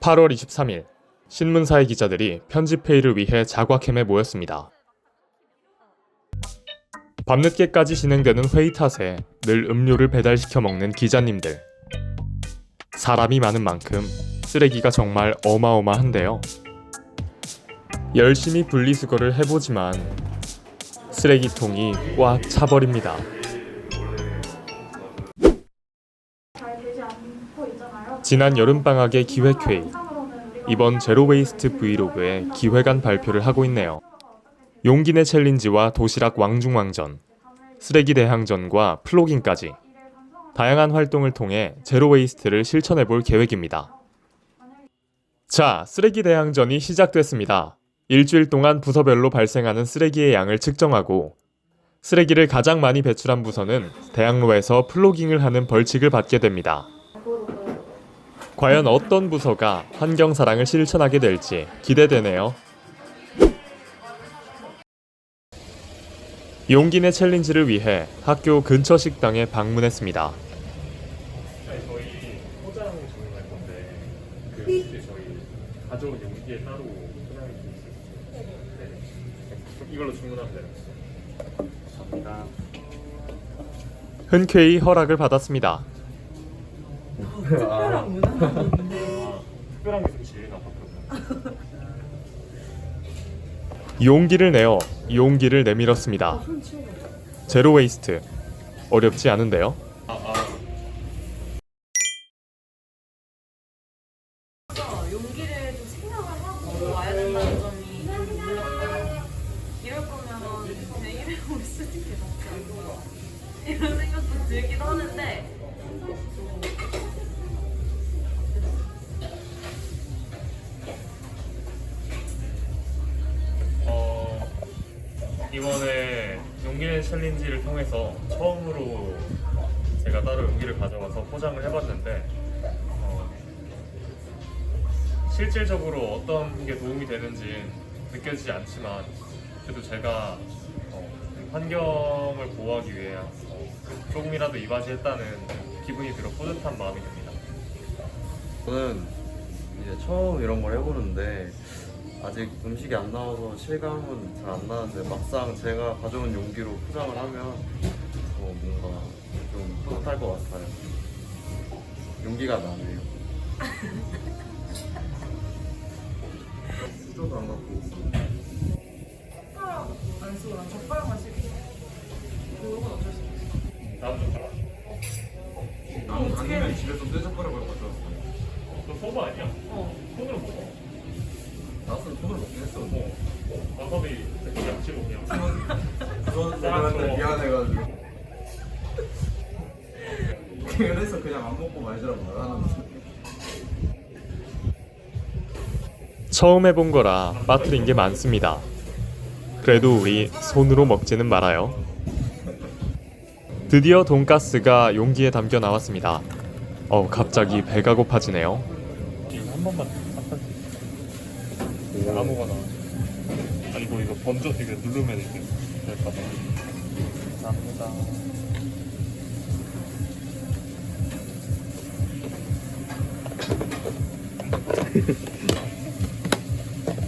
8월 23일, 신문사의 기자들이 편집회의를 위해 자곽캠에 모였습니다. 밤늦게까지 진행되는 회의 탓에 늘 음료를 배달시켜 먹는 기자님들. 사람이 많은 만큼 쓰레기가 정말 어마어마한데요. 열심히 분리수거를 해보지만 쓰레기통이 꽉 차버립니다. 지난 여름방학의 기획회의, 이번 제로웨이스트 브이로그의 기획안 발표를 하고 있네요. 용기내 챌린지와 도시락 왕중왕전, 쓰레기 대항전과 플로깅까지 다양한 활동을 통해 제로웨이스트를 실천해볼 계획입니다. 자, 쓰레기 대항전이 시작됐습니다. 일주일 동안 부서별로 발생하는 쓰레기의 양을 측정하고 쓰레기를 가장 많이 배출한 부서는 대학로에서 플로깅을 하는 벌칙을 받게 됩니다. 과연 어떤 부서가 환경사랑을 실천하게 될지 기대되네요. 용기내 챌린지를 위해 학교 근처 식당에 방문했습니다. 저희 포장 주문할 건데 혹시 저희 가져온 용기에 따로 포장해 주실 수 있어요? 네. 이걸로 주문하면 되는 거죠? 감사합니다. 흔쾌히 허락을 받았습니다. 특별한 문화가 있는데 특별한 게 좀 지리나 봤거든요. 용기를 내어 용기를 내밀었습니다. 제로웨이스트, 어렵지 않은데요? 용기를 좀 생각을 하고 와야 된다는 점이 놀랐고, 이럴 거면 그냥 일회용을 쓰는 게 낫지 않나 이런 생각도 들긴 하는데, 이번에 용기내 챌린지를 통해서 처음으로 제가 따로 용기를 가져와서 포장을 해봤는데 실질적으로 어떤 게 도움이 되는지 느껴지지 않지만 그래도 제가 환경을 보호하기 위해 조금이라도 이바지했다는 기분이 들어 뿌듯한 마음이 듭니다. 저는 이제 처음 이런 걸 해보는데 아직 음식이 안 나와서 실감은 잘 안 나는데 막상 제가 가져온 용기로 포장을 하면 뭔가 좀 뿌듯할 것 같아요. 용기가 나네요. 수저도 안 갖고 젓가락 안 쓰고 난 젓가락만 쓰고 그건 어쩔 수 없어. 나도 젓가락. 아니면 집에서 쇠젓가락을 가져왔어요. 너 소바 아니야? 손으로 먹어. 나는 손으로 먹긴 했어. 와사비 그냥 양치고 그냥. 그런데 미안해가지고 그래서 그냥 안 먹고 말자라고 말하는데. 처음 해본 거라 빠뜨린 게 많습니다. 그래도 우리 손으로 먹지는 말아요. 드디어 돈가스가 용기에 담겨 나왔습니다. 갑자기 배가 고파지네요. 이거 한 번만 닦아주세요. 아무거나. 아니고 이거 번져 되게 누르면 이렇게 될까봐. 감사합니다.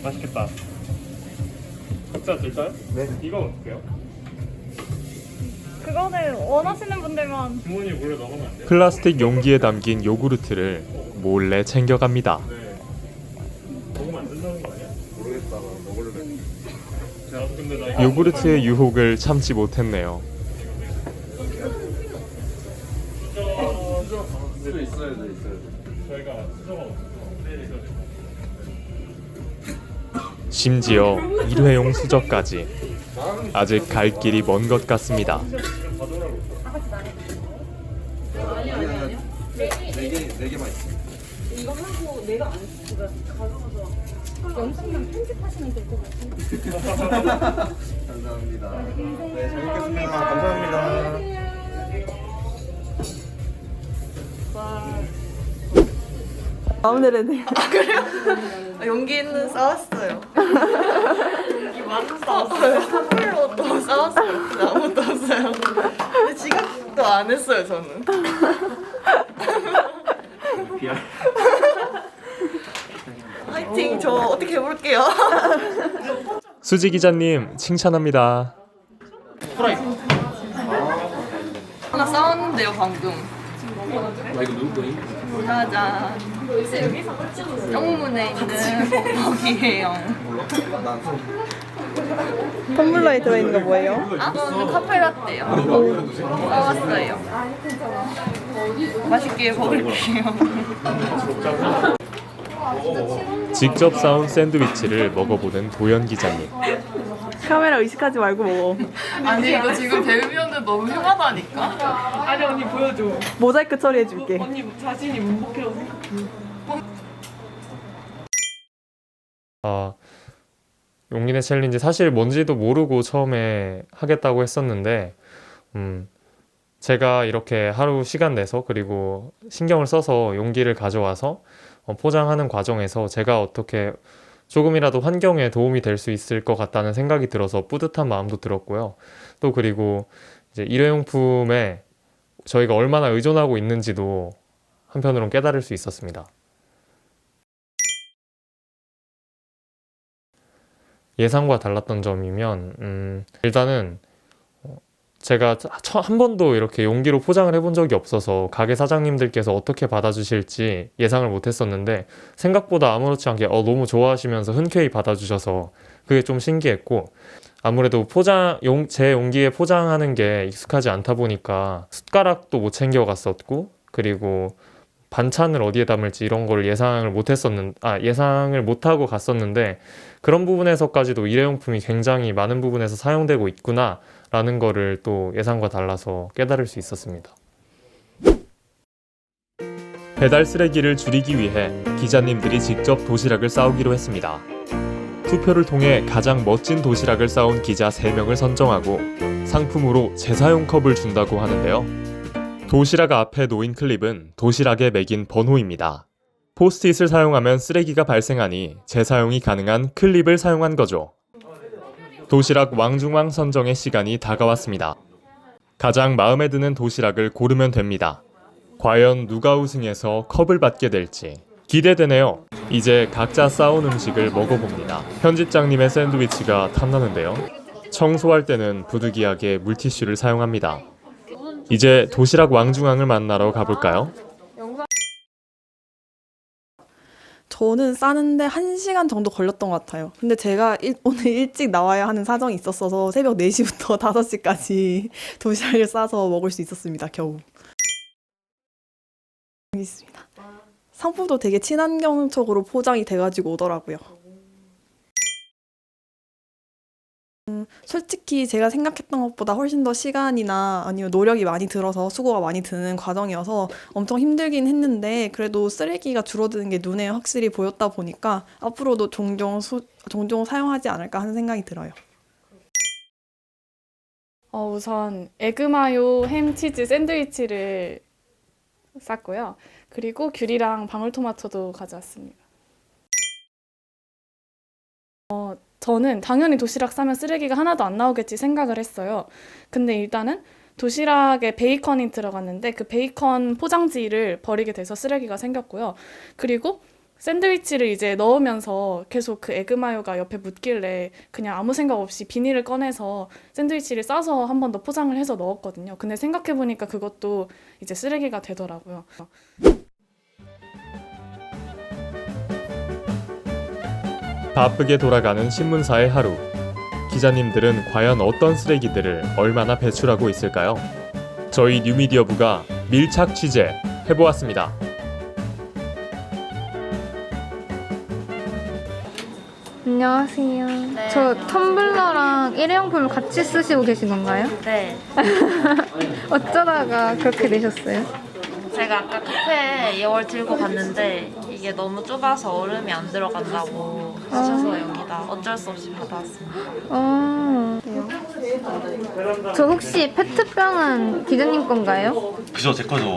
맛있겠다. 각자 될까요? 네. 이건 어떡해요? 그거는 원하시는 분들만. 주머니에 몰래 넣으면 안 돼요? 플라스틱 용기에 담긴 요구르트를 몰래 챙겨갑니다. 네. 먹으면 안 된다는 거 아니야? 모르겠다. 먹으려면 근데 나 이거 요구르트의 유혹을 참지 못했네요. 수저 있어야 돼. 저희가 수저가 없어서 심지어 일회용 수저까지. 아직 갈 길이 먼 것 같습니다. 아니요. 네 개만 있어. 이거 하고 내가 안 쓰고 가져가서 영상만 편집하시면 될 것 같아요. 감사합니다. 네, 잘 먹겠습니다. 감사합니다. 오늘은 용기 있는 싸웠어요. 용기 많은 싸웠어요. 선물로 또 싸웠어요. 근데 아무것도 없어요. 근데 지각도 안 했어요, 저는. 화이팅! 저 어떻게 해볼게요. 수지 기자님 칭찬합니다. 하나 싸웠는데요 방금. 짜잔. 영문에 있는 버벅이에요. 텀블러에 들어있는 거 뭐예요? 이거는 카페라떼요. 싸웠어요. 맛있게 먹을게요. 직접 싸온 샌드위치를 먹어보는 도연 기자님. 카메라 의식하지 말고 먹어. 아니 이거 지금 배우면은 너무 흉하다니까. 아니 언니 보여줘. 모자이크 처리해줄게. 용기내 챌린지 사실 뭔지도 모르고 처음에 하겠다고 했었는데 제가 이렇게 하루 시간 내서 그리고 신경을 써서 용기를 가져와서 포장하는 과정에서 제가 어떻게 조금이라도 환경에 도움이 될 수 있을 것 같다는 생각이 들어서 뿌듯한 마음도 들었고요. 또 그리고 이제 일회용품에 저희가 얼마나 의존하고 있는지도 한편으로는 깨달을 수 있었습니다. 예상과 달랐던 점이면 일단은 제가 한 번도 이렇게 용기로 포장을 해본 적이 없어서 가게 사장님들께서 어떻게 받아주실지 예상을 못했었는데 생각보다 아무렇지 않게 너무 좋아하시면서 흔쾌히 받아주셔서 그게 좀 신기했고, 아무래도 제 용기에 포장하는 게 익숙하지 않다 보니까 숟가락도 못 챙겨갔었고, 그리고 반찬을 어디에 담을지 이런 걸 예상을 못하고 갔었는데, 그런 부분에서까지도 일회용품이 굉장히 많은 부분에서 사용되고 있구나 라는 거를 또 예상과 달라서 깨달을 수 있었습니다. 배달 쓰레기를 줄이기 위해 기자님들이 직접 도시락을 싸오기로 했습니다. 투표를 통해 가장 멋진 도시락을 싸온 기자 3명을 선정하고 상품으로 재사용 컵을 준다고 하는데요. 도시락 앞에 놓인 클립은 도시락에 매긴 번호입니다. 포스트잇을 사용하면 쓰레기가 발생하니 재사용이 가능한 클립을 사용한 거죠. 도시락 왕중왕 선정의 시간이 다가왔습니다. 가장 마음에 드는 도시락을 고르면 됩니다. 과연 누가 우승해서 컵을 받게 될지 기대되네요. 이제 각자 싸온 음식을 먹어봅니다. 편집장님의 샌드위치가 탐나는데요. 청소할 때는 부득이하게 물티슈를 사용합니다. 이제 도시락 왕중왕을 만나러 가볼까요? 저는 싸는데 1시간 정도 걸렸던 것 같아요. 근데 제가 오늘 일찍 나와야 하는 사정이 있었어서 새벽 4시부터 5시까지 도시락을 싸서 먹을 수 있었습니다. 겨우. 여기 있습니다. 상품도 되게 친환경적으로 포장이 돼가지고 오더라고요. 솔직히 제가 생각했던 것보다 훨씬 더 시간이나 아니면 노력이 많이 들어서 수고가 많이 드는 과정이어서 엄청 힘들긴 했는데, 그래도 쓰레기가 줄어드는 게 눈에 확실히 보였다 보니까 앞으로도 종종 사용하지 않을까 하는 생각이 들어요. 우선 에그마요 햄치즈 샌드위치를 쌌고요. 그리고 귤이랑 방울토마토도 가져왔습니다. 저는 당연히 도시락 싸면 쓰레기가 하나도 안 나오겠지 생각을 했어요. 근데 일단은 도시락에 베이컨이 들어갔는데 그 베이컨 포장지를 버리게 돼서 쓰레기가 생겼고요. 그리고 샌드위치를 이제 넣으면서 계속 그 에그마요가 옆에 묻길래 그냥 아무 생각 없이 비닐을 꺼내서 샌드위치를 싸서 한 번 더 포장을 해서 넣었거든요. 근데 생각해보니까 그것도 이제 쓰레기가 되더라고요. 바쁘게 돌아가는 신문사의 하루. 기자님들은 과연 어떤 쓰레기들을 얼마나 배출하고 있을까요? 저희 뉴미디어부가 밀착 취재 해보았습니다. 안녕하세요. 저 텀블러랑 일회용품을 같이 쓰시고 계신 건가요? 네. 어쩌다가 그렇게 되셨어요? 제가 아까 카페에 2월 들고 갔는데 이게 너무 좁아서 얼음이 안 들어간다고 하셔서 여기다 어쩔 수 없이 받아왔습니다. 저 혹시 페트병은 기자님 건가요? 그죠, 제 거죠.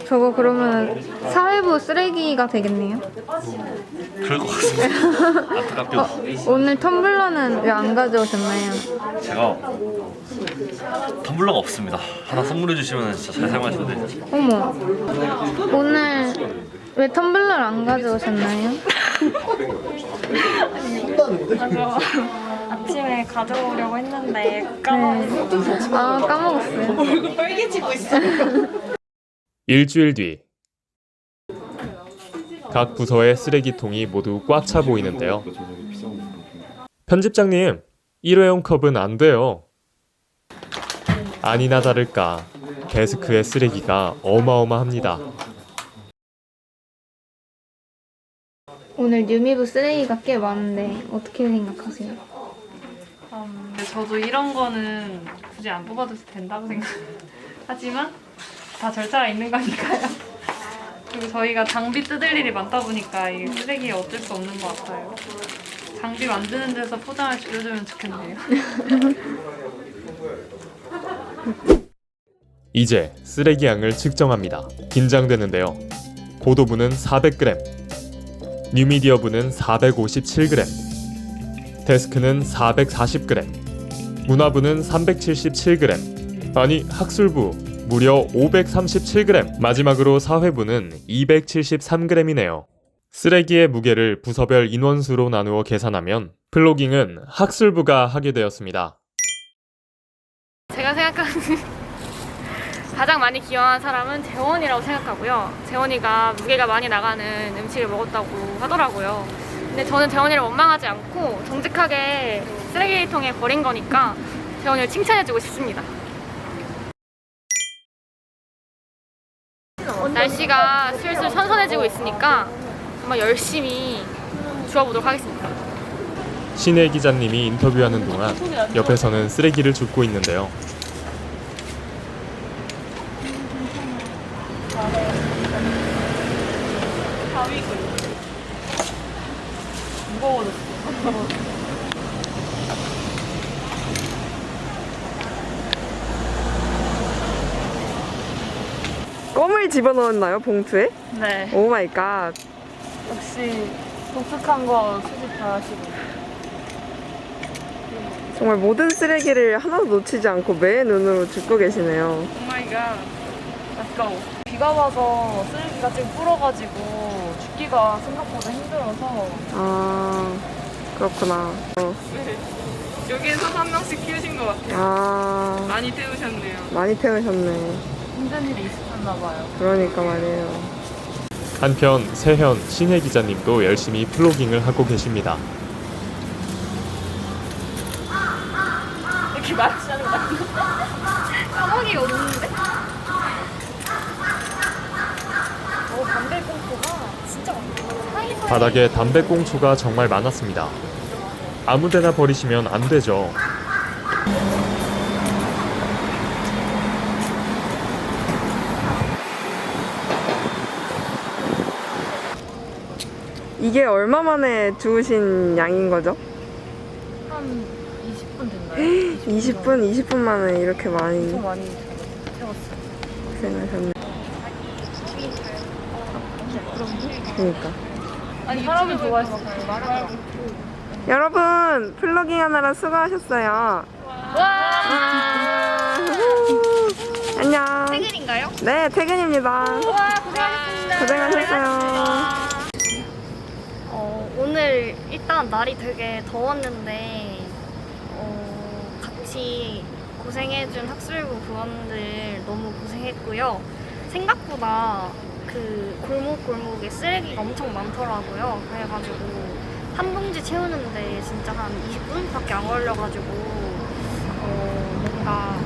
저거 그러면 사회부 쓰레기가 되겠네요. 그럴 것 같습니다. 안타깝게도. 오늘 텀블러는 왜 안 가져오셨나요? 제가 텀블러가 없습니다. 하나 선물해 주시면 진짜 잘 사용하실 텐데. 어머, 오늘 왜 텀블러를 안 가져오셨나요? 맞아. 아침에 가져오려고 했는데 까먹었어. 아, 까먹었어요. 일주일 뒤. 각 부서의 쓰레기통이 모두 꽉 차 보이는데요. 편집장님, 일회용 컵은 안 돼요. 아니나 다를까 데스크의 쓰레기가 어마어마합니다. 오늘 뉴미부 쓰레기가 꽤 많은데 어떻게 생각하세요? 근데 저도 이런 거는 굳이 안 뽑아도 된다고 생각하지만 다 절차가 있는 거니까요. 그리고 저희가 장비 뜯을 일이 많다 보니까 이 쓰레기 어쩔 수 없는 것 같아요. 장비 만드는 데서 포장을 줄여주면 좋겠네요. 이제 쓰레기 양을 측정합니다. 긴장되는데요. 보도부는 400g, 뉴미디어부는 457g, 데스크는 440g, 문화부는 377g, 아니 학술부 무려 537g, 마지막으로 사회부는 273g이네요. 쓰레기의 무게를 부서별 인원수로 나누어 계산하면 플로깅은 학술부가 하게 되었습니다. 제가 생각하는 가장 많이 기여한 사람은 재원이라고 생각하고요. 재원이가 무게가 많이 나가는 음식을 먹었다고 하더라고요. 근데 저는 재원이를 원망하지 않고 정직하게 쓰레기통에 버린 거니까 재원이를 칭찬해주고 싶습니다. 날씨가 슬슬 선선해지고 있으니까 정말 열심히 주워보도록 하겠습니다. 신혜 기자님이 인터뷰하는 동안 옆에서는 쓰레기를 줍고 있는데요. 껌을 집어넣었나요, 봉투에? 네. 오 마이 갓. 역시 독특한 거 수집 잘하시고. 정말 모든 쓰레기를 하나도 놓치지 않고 매의 눈으로 줍고 계시네요. 오 마이 갓. Let's go. 비가 와서 쓰레기가 좀 불어가지고 줍기가 생각보다 힘들어서 아, 그렇구나. 여기에서 한 명씩 키우신 것 같아요. 아, 많이 태우셨네요. 많이 태우셨네. 힘든 일이 있으셨나 봐요. 그러니까 말이에요. 한편 세현, 신혜 기자님도 열심히 플로깅을 하고 계십니다. 이렇게 말하시는 거 같아요. 까먹이가 없는데? 담배꽁초가 진짜 많아요. 바닥에 담배꽁초가 정말 많았습니다. 아무데나 버리시면 안 되죠. 이게 얼마 만에 주우신 양인 거죠? 한 20분 됐나요? 20분 만에 이렇게 많이 엄청 많이 태웠어요. 고생하셨네. 그러니까. 아니 사람을 좋아했어. 여러분, 플로깅 하느라 수고하셨어요. 와! 안녕. 퇴근인가요? 네, 퇴근입니다. 와, 고생하셨습니다. 고생하셨어요. 오늘 일단 날이 되게 더웠는데 같이 고생해준 학술부 부원들 너무 고생했고요. 생각보다 그 골목골목에 쓰레기가 엄청 많더라고요. 그래가지고 한 봉지 채우는데 진짜 한 20분밖에 안 걸려가지고 뭔가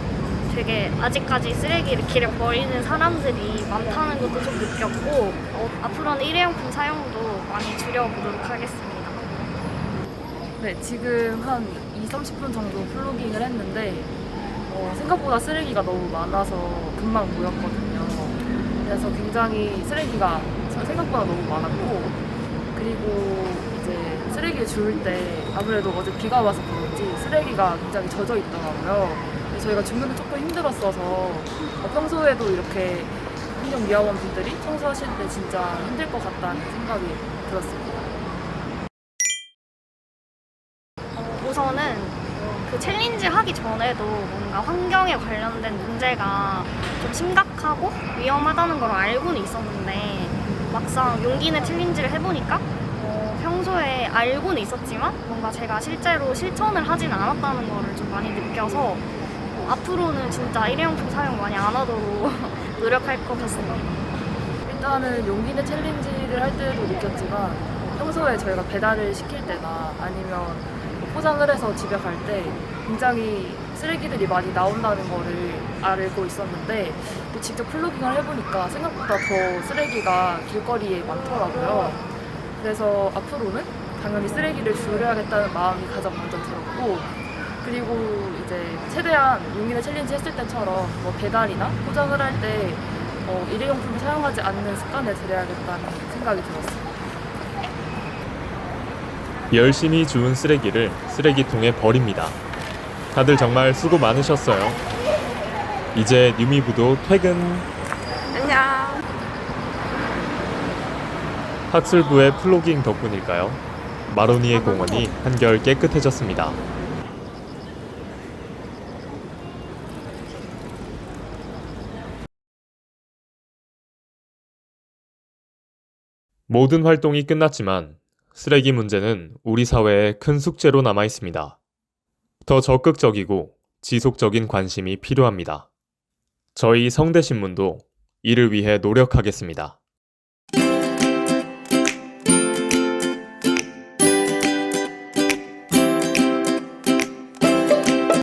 되게 아직까지 쓰레기를 길에 버리는 사람들이 많다는 것도 좀 느꼈고 앞으로는 일회용품 사용도 많이 줄여보도록 하겠습니다. 네, 지금 한 20-30분 정도 플로깅을 했는데 생각보다 쓰레기가 너무 많아서 금방 모였거든요. 그래서 굉장히 쓰레기가 생각보다 너무 많았고, 그리고 이제 쓰레기를 주울 때 아무래도 어제 비가 와서 그런지 쓰레기가 굉장히 젖어 있더라고요. 그래서 저희가 줍는 게 조금 힘들었어서 평소에도 이렇게 환경미화원 분들이 청소하실 때 진짜 힘들 것 같다는 생각이 들었습니다. 우선은 그 챌린지 하기 전에도 뭔가 환경에 관련된 문제가 좀 심각하고 위험하다는 걸 알고는 있었는데 막상 용기내 챌린지를 해보니까 평소에 알고는 있었지만 뭔가 제가 실제로 실천을 하진 않았다는 거를 좀 많이 느껴서 앞으로는 진짜 일회용품 사용 많이 안 하도록 노력할 것 같습니다. 일단은 용기내 챌린지를 할 때도 느꼈지만 평소에 저희가 배달을 시킬 때나 아니면 포장을 해서 집에 갈 때 굉장히 쓰레기들이 많이 나온다는 거를 알고 있었는데 또 직접 플로깅을 해보니까 생각보다 더 쓰레기가 길거리에 많더라고요. 그래서 앞으로는 당연히 쓰레기를 줄여야겠다는 마음이 가장 먼저 들었고, 그리고 이제 최대한 용기내 챌린지 했을 때처럼 뭐 배달이나 포장을 할 때 일회용품을 사용하지 않는 습관을 들여야겠다는 생각이 들었어요. 열심히 주운 쓰레기를 쓰레기통에 버립니다. 다들 정말 수고 많으셨어요. 이제 뉴미부도 퇴근. 안녕. 학술부의 플로깅 덕분일까요? 마로니에 공원이 한결 깨끗해졌습니다. 모든 활동이 끝났지만 쓰레기 문제는 우리 사회에 큰 숙제로 남아 있습니다. 더 적극적이고 지속적인 관심이 필요합니다. 저희 성대신문도 이를 위해 노력하겠습니다.